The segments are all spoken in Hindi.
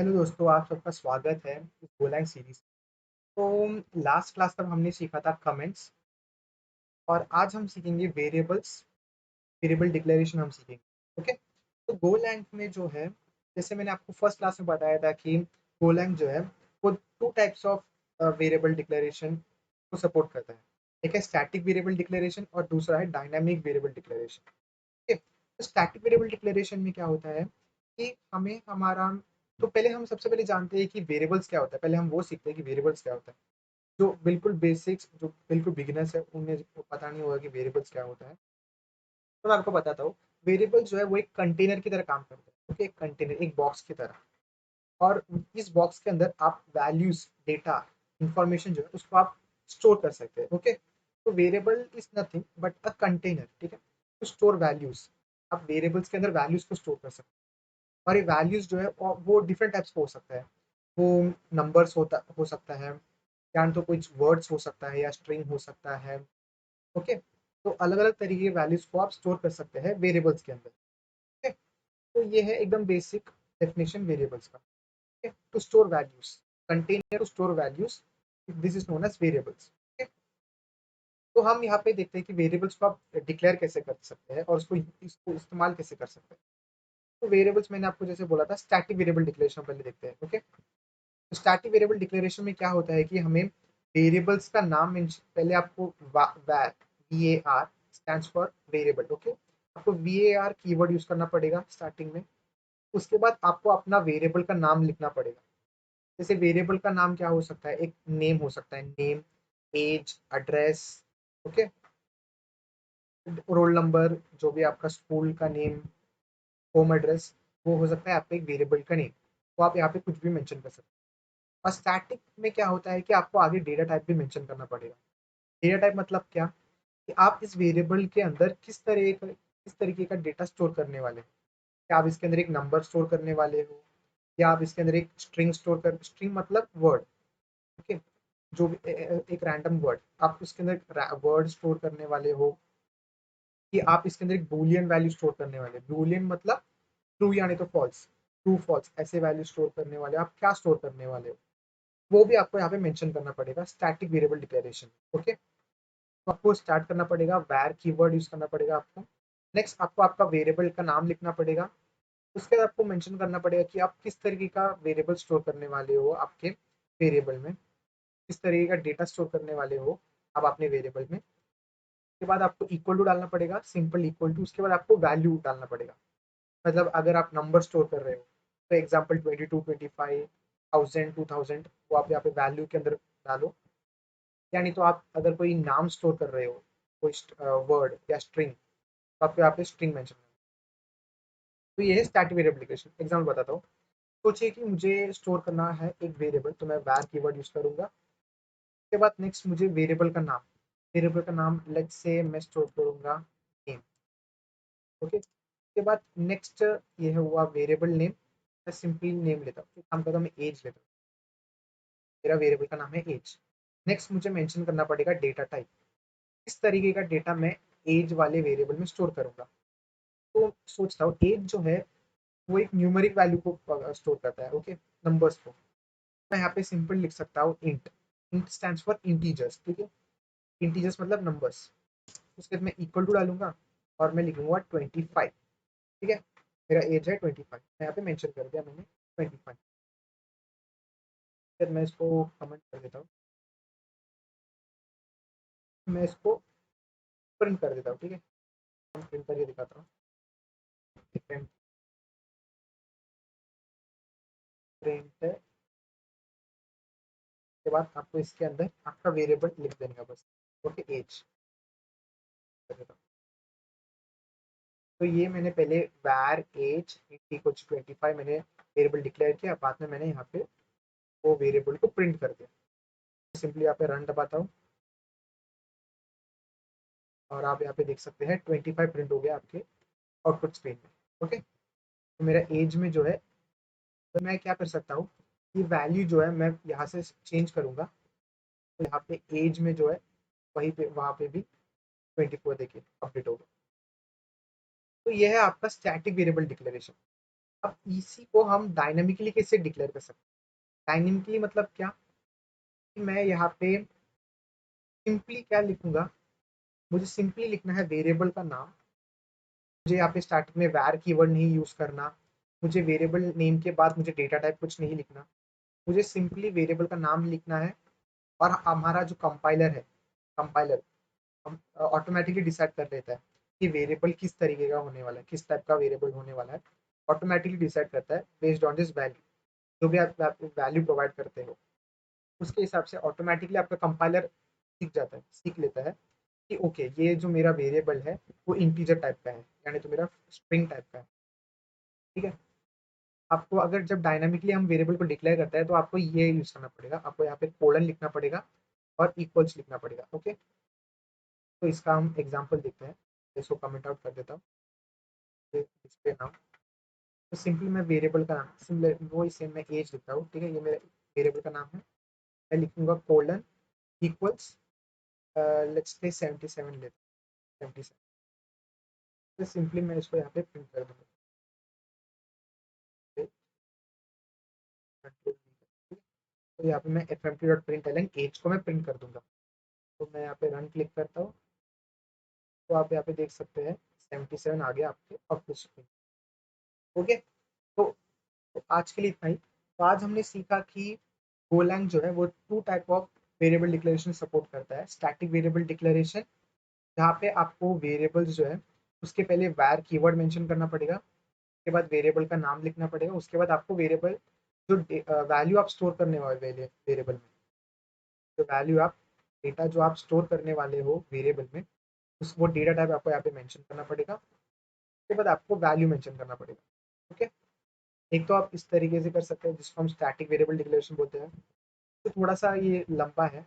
हेलो दोस्तों, आप सबका स्वागत है इस गोलैंग सीरीज। तो लास्ट क्लास तक हमने सीखा था कमेंट्स और आज हम सीखेंगे वेरिएबल्स। वेरिएबल डिक्लेरेशन हम सीखेंगे। ओके, तो गोलैंग में जो है, जैसे मैंने आपको फर्स्ट क्लास में बताया था कि गोलैंग जो है वो two types of variable declaration को सपोर्ट करता है। एक है स्टैटिक वेरिएबल डिक्लेरेशन और दूसरा है डायनामिक वेरिएबल डिक्लेरेशन। ओके, तो स्टैटिक वेरिएबल डिक्लेरेशन में क्या होता है कि हमें हमारा, तो पहले हम सबसे पहले जानते हैं कि वेरिएबल्स क्या होता है। पहले हम वो सीखते हैं कि वेरिएबल्स क्या होता है। जो बिल्कुल बेसिक्स, जो बिल्कुल बिगिनर्स है, उन्हें पता नहीं होगा कि वेरिएबल्स क्या होता है। तो मैं आपको बताता हूँ। वेरिएबल जो है वो एक कंटेनर की तरह काम करता है। ओके, एक कंटेनर, एक बॉक्स की तरह। और इस बॉक्स के अंदर आप वैल्यूज, डेटा, इंफॉर्मेशन जो है उसको आप स्टोर कर सकते हैं। ओके, तो variable is nothing but a container. ठीक है, टू स्टोर वैल्यूज। आप वेरिएबल्स के अंदर वैल्यूज को स्टोर कर सकते हैं। और ये वैल्यूज जो है वो डिफरेंट टाइप्स का हो सकता है। वो नंबर्स हो सकता है, या तो कुछ वर्ड्स हो सकता है, या स्ट्रिंग हो सकता है। ओके, तो अलग अलग तरीके के वैल्यूज को आप स्टोर कर सकते हैं वेरिएबल्स के अंदर। ओके, तो ये है एकदम बेसिक डेफिनेशन वेरिएबल्स का। Okay, to store values, container to store values, this is known as variables. तो हम यहाँ पे देखते हैं कि वेरिएबल्स को आप डिक्लेयर कैसे कर सकते हैं और इसको इस्तेमाल कैसे कर सकते हैं। तो वेरिएबल्स मैंने आपको जैसे बोला था, स्टैटिक वेरिएबल डिक्लेरेशन पहले देखते हैं। ओके, तो स्टैटिक वेरिएबल डिक्लेरेशन में क्या होता है कि हमें वेरिएबल्स का नाम पहले आपको VAR stands for variable. Okay, आपको VAR कीवर्ड यूज करना पड़ेगा स्टार्टिंग में। उसके बाद आपको अपना वेरिएबल का नाम लिखना पड़ेगा। जैसे वेरिएबल का नाम क्या हो सकता है, एक नेम हो सकता है, name, age, address. Okay, roll number, जो भी आपका स्कूल का नेम, होम एड्रेस, वो हो सकता है आपका एक वेरिएबल का नेम। तो आप यहाँ पे कुछ भी मेंशन कर सकते हैं। और स्टैटिक में क्या होता है कि आपको आगे डेटा टाइप भी मेंशन करना पड़ेगा। डेटा टाइप मतलब क्या, कि आप इस वेरिएबल के अंदर किस तरीके का डेटा स्टोर करने वाले हैं। क्या आप इसके अंदर एक नंबर स्टोर करने वाले हो, या आप इसके अंदर एक स्ट्रिंग मतलब वर्ड। ओके, जो भी एक रैंडम वर्ड, आप उसके अंदर वर्ड स्टोर करने वाले हो, कि आप इसके अंदर एक बूलियन वैल्यू स्टोर करने वाले। बूलियन मतलब ट्रू यानी तो फॉल्स, ट्रू फॉल्स ऐसे वैल्यू स्टोर करने वाले, आप क्या स्टोर करने वाले हो, वो भी आपको यहाँ पे मेंशन करना पड़ेगा स्टैटिक वेरिएबल डिक्लेरेशन। ओके, तो आपको स्टार्ट करना पड़ेगा, वैर कीवर्ड यूज करना पड़ेगा आपको। नेक्स्ट आपको आपका वेरिएबल का नाम लिखना पड़ेगा। उसके बाद आपको मेंशन करना पड़ेगा कि आप किस तरीके का वेरिएबल स्टोर करने वाले हो आपके वेरिएबल में, किस तरीके का डेटा स्टोर करने वाले हो आप अपने वेरिएबल में। उसके बाद आपको इक्वल टू डालना पड़ेगा, सिंपल इक्वल टू। उसके बाद आपको वैल्यू डालना पड़ेगा। मतलब अगर आप नंबर स्टोर कर रहे हो, तो एग्जाम्पल 22, 25, 1000, 2000, वो आप यहाँ पे वैल्यू के अंदर डालो। यानी तो आप अगर कोई नाम स्टोर कर रहे हो, कोई वर्ड या स्ट्रिंग, तो आपको यहाँ पे स्ट्रिंग मेंशन करना। तो ये है स्टैटिक वेरिएबल डिक्लेरेशन। एग्जाम्पल बताता हूँ। सोचिए कि मुझे स्टोर करना है एक वेरिएबल, तो मैं var कीवर्ड यूज करूंगा। उसके बाद नेक्स्ट मुझे वेरिएबल का नाम लेट्स से मैं स्टोर करूंगा नेम। ओके, उसके बाद नेक्स्ट ये हुआ वेरिएबल नेम। मैं सिंपली नेम लेता हूँ, एक काम करता हूँ, मैं एज लेता हूँ। मेरा वेरिएबल का नाम है एज। नेक्स्ट मुझे मेंशन करना पड़ेगा डेटा टाइप, किस तरीके का डेटा मैं एज वाले वेरिएबल में स्टोर करूंगा। तो सोचता हूँ एज जो है वो एक न्यूमेरिक वैल्यू को स्टोर करता है। ओके, नंबर्स को मैं यहाँ पे सिंपल लिख सकता हूँ int. Int stands for integers. ठीक है, इंटीजर्स मतलब नंबर्स। उसके बाद मैं इक्वल टू डालूंगा और मैं लिखूंगा 25। ठीक है, मेरा एज है 25, मैं यहाँ पे मेंशन कर दिया मैंने 25। फिर मैं इसको कमेंट कर देता हूँ, मैं इसको प्रिंट कर देता हूँ। ठीक है, हम प्रिंट करके दिखाता हूँ। प्रिंट, प्रिंट के बाद आपको इसके अंदर आपका वेरिएबल लिख देने का बस। ओके, एज कर देता हूँ। तो ये मैंने पहले var एज इक्वल्स 25 मैंने वेरिएबल डिक्लेयर किया, बाद में मैंने यहाँ पे वो वेरिएबल को प्रिंट कर दिया। सिंपली यहाँ पे रन दबाता हूँ और आप यहाँ पे देख सकते हैं 25 प्रिंट हो गया आपके आउटपुट स्क्रीन में। ओके, तो मेरा एज में जो है, तो मैं क्या कर सकता हूँ, ये वैल्यू जो है मैं यहाँ से चेंज करूँगा। तो यहाँ पे एज में जो है वहीं पे, वहाँ पे भी 24 देखिए अपडेट होगा। तो ये है आपका स्टैटिक वेरिएबल डिक्लेरेशन। अब इसी को हम डायनामिकली कैसे डिक्लेयर कर सकते हैं? डायनामिकली मतलब क्या, कि मैं यहाँ पे सिंपली क्या लिखूंगा, मुझे सिंपली लिखना है वेरिएबल का नाम। मुझे यहाँ पे स्टार्टिंग में var कीवर्ड नहीं यूज करना, मुझे वेरिएबल नेम के बाद मुझे डेटा टाइप कुछ नहीं लिखना, मुझे सिंपली वेरिएबल का नाम लिखना है। और हमारा जो कंपाइलर है, कंपाइलर हम ऑटोमेटिकली डिसाइड कर लेता है कि वेरिएबल किस तरीके का होने वाला है, किस टाइप का वेरिएबल होने वाला है। ऑटोमेटिकली डिसाइड करता है बेस्ड ऑन दिस वैल्यू, जो भी आप वैल्यू प्रोवाइड करते हो उसके हिसाब से ऑटोमेटिकली आपका कंपाइलर सीख जाता है, सीख लेता है कि ओके ये जो मेरा वेरिएबल है वो इंटीजर टाइप का है, यानी तो मेरा स्ट्रिंग टाइप का है। ठीक है। आपको अगर जब डायनामिकली हम वेरिएबल को डिक्लेयर करते हैं तो आपको ये यूज करना पड़ेगा, आपको यहाँ पे कोलन लिखना पड़ेगा और इक्वल्स लिखना पड़ेगा। ओके, तो इसका हम एग्जांपल देखते हैं। इसको कमेंट आउट कर देता हूँ इस पे नाम। तो सिंपली मैं वेरिएबल का नाम सिंपल वो ही सेम मैं एज लिखता हूँ। ठीक है, ये मेरे वेरिएबल का नाम है। मैं लिखूंगा कोलन इक्वल्स लेट्स से 77 लेते हैं, 77। तो सिंपली मैं इसको यहाँ पे प्रिंट कर दूंगा। कंट्रोल तो यहाँ पे मैं F M T dot print L age को मैं प्रिंट कर दूंगा। तो मैं यहाँ पे रन क्लिक करता हूँ, तो आप यहाँ पे देख सकते हैं 77 आ गया आपके आउटपुट स्क्रीन। ओके, तो, तो आज के लिए इतना ही। तो आज हमने सीखा कि गोलैंग जो है वो two type of variable declaration support करता है। स्टैटिक वेरिएबल डिक्लेरेशन, जहाँ पे आपको वेरिएबल्स जो है उसके पहले वैर कीवर्ड मेंशन करना पड़ेगा, उसके बाद वेरिएबल का नाम लिखना पड़ेगा, उसके बाद आपको वेरिएबल जो वैल्यू आप स्टोर करने वाले वेरिएबल में, जो वैल्यू आप डेटा जो आप स्टोर करने वाले हो वेरिएबल में, उस वो डेटा टाइप आपको यहाँ पे मेंशन करना पड़ेगा। उसके बाद आपको वैल्यू मेंशन करना पड़ेगा। ओके, एक तो आप इस तरीके से कर सकते हैं जिसको हम स्टैटिक वेरिएबल डिक्लेरेशन बोलते हैं। तो थोड़ा सा ये लंबा है,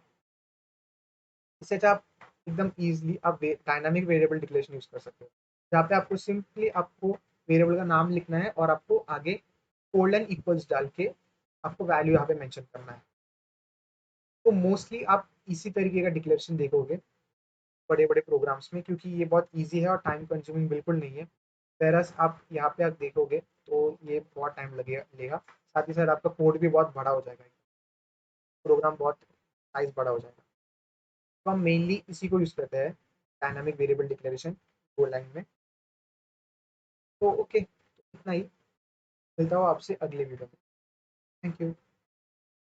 इससे अच्छा आप एकदम इजीली आप डायनामिक वेरिएबल डिक्लेरेशन यूज कर सकते हो, जहाँ पे आपको सिंपली आपको वेरिएबल का नाम लिखना है और आपको आगे कोलन इक्वल्स डाल के आपको वैल्यू यहाँ पे मेंशन करना है। तो मोस्टली आप इसी तरीके का डिक्लेरेशन देखोगे बड़े बड़े प्रोग्राम्स में, क्योंकि ये बहुत ईजी है और टाइम कंज्यूमिंग बिल्कुल नहीं है। वेरस आप यहाँ पे आप देखोगे तो ये बहुत टाइम लगेगा लेगा, साथ ही साथ आपका कोड भी बहुत बड़ा हो जाएगा, प्रोग्राम बहुत साइज बड़ा हो जाएगा। तो हम मेनली इसी को यूज़ करते हैं, डायनामिक वेरिएबल डिक्लेरेशन गो लाइन में। तो ओके, इतना ही। मिलता हूँ आपसे अगले वीडियो में। Thank you.